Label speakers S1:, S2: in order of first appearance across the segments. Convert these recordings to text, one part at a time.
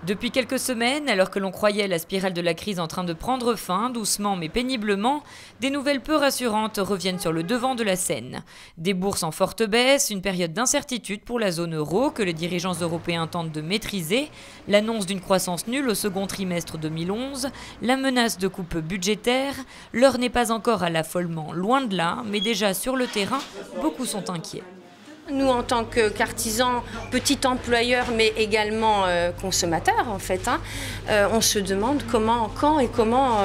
S1: Depuis quelques semaines, alors que l'on croyait la spirale de la crise en train de prendre fin, doucement mais péniblement, des nouvelles peu rassurantes reviennent sur le devant de la scène. Des bourses en forte baisse, une période d'incertitude pour la zone euro que les dirigeants européens tentent de maîtriser, l'annonce d'une croissance nulle au second trimestre 2011, la menace de coupes budgétaires. L'heure n'est pas encore à l'affolement, loin de là, mais déjà sur le terrain, beaucoup sont inquiets.
S2: Nous, en tant qu'artisans, petits employeurs, mais également consommateurs, en fait, on se demande comment, quand et comment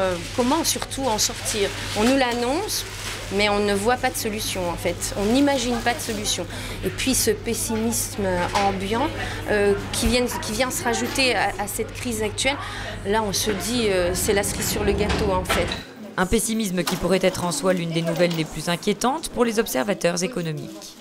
S2: surtout en sortir. On nous l'annonce, mais on ne voit pas de solution, en fait. On n'imagine pas de solution. Et puis ce pessimisme ambiant qui vient se rajouter à cette crise actuelle, là, on se dit c'est la cerise sur le gâteau, en fait.
S1: Un pessimisme qui pourrait être en soi l'une des nouvelles les plus inquiétantes pour les observateurs économiques.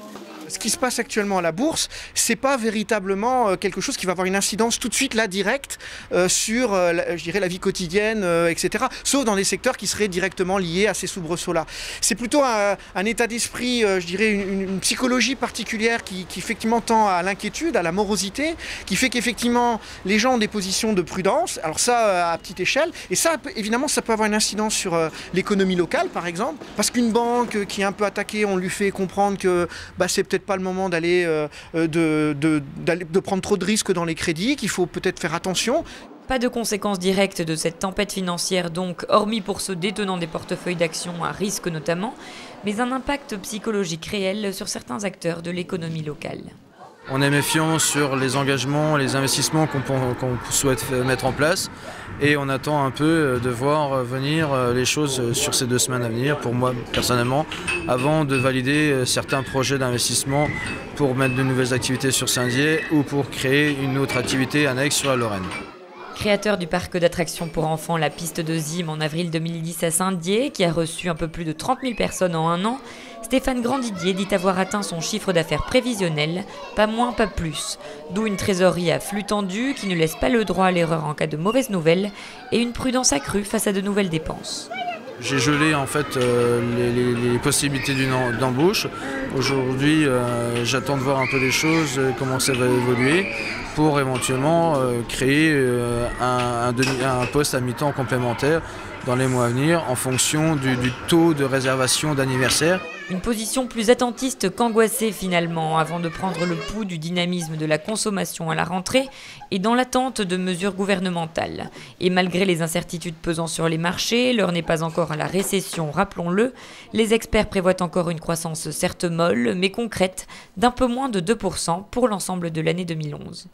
S3: Ce qui se passe actuellement à la bourse, c'est pas véritablement quelque chose qui va avoir une incidence tout de suite là directe sur, je dirais, la vie quotidienne, etc. Sauf dans des secteurs qui seraient directement liés à ces soubresauts-là. C'est plutôt un état d'esprit, je dirais, une psychologie particulière qui effectivement tend à l'inquiétude, à la morosité, qui fait qu'effectivement les gens ont des positions de prudence. Alors ça à petite échelle, et ça évidemment ça peut avoir une incidence sur l'économie locale par exemple, parce qu'une banque qui est un peu attaquée, on lui fait comprendre que c'est peut-être pas le moment d'aller de prendre trop de risques dans les crédits, qu'il faut peut-être faire attention.
S1: Pas de conséquences directes de cette tempête financière donc, hormis pour ceux détenant des portefeuilles d'actions à risque notamment, mais un impact psychologique réel sur certains acteurs de l'économie locale.
S4: On est méfiant sur les engagements, les investissements qu'on souhaite mettre en place et on attend un peu de voir venir les choses sur ces 2 semaines à venir, pour moi personnellement, avant de valider certains projets d'investissement pour mettre de nouvelles activités sur Saint-Dié ou pour créer une autre activité annexe sur la Lorraine.
S1: Créateur du parc d'attractions pour enfants La Piste de Zim en avril 2010 à Saint-Dié, qui a reçu un peu plus de 30 000 personnes en un an, Stéphane Grandidier dit avoir atteint son chiffre d'affaires prévisionnel, pas moins, pas plus. D'où une trésorerie à flux tendu qui ne laisse pas le droit à l'erreur en cas de mauvaises nouvelles et une prudence accrue face à de nouvelles dépenses.
S4: J'ai gelé en fait les possibilités d'embauche. Aujourd'hui, j'attends de voir un peu les choses, comment ça va évoluer, pour éventuellement créer un poste à mi-temps complémentaire dans les mois à venir en fonction du taux de réservation d'anniversaire.
S1: Une position plus attentiste qu'angoissée finalement, avant de prendre le pouls du dynamisme de la consommation à la rentrée et dans l'attente de mesures gouvernementales. Et malgré les incertitudes pesant sur les marchés, l'heure n'est pas encore à la récession, rappelons-le, les experts prévoient encore une croissance certes molle, mais concrète, d'un peu moins de 2% pour l'ensemble de l'année 2011.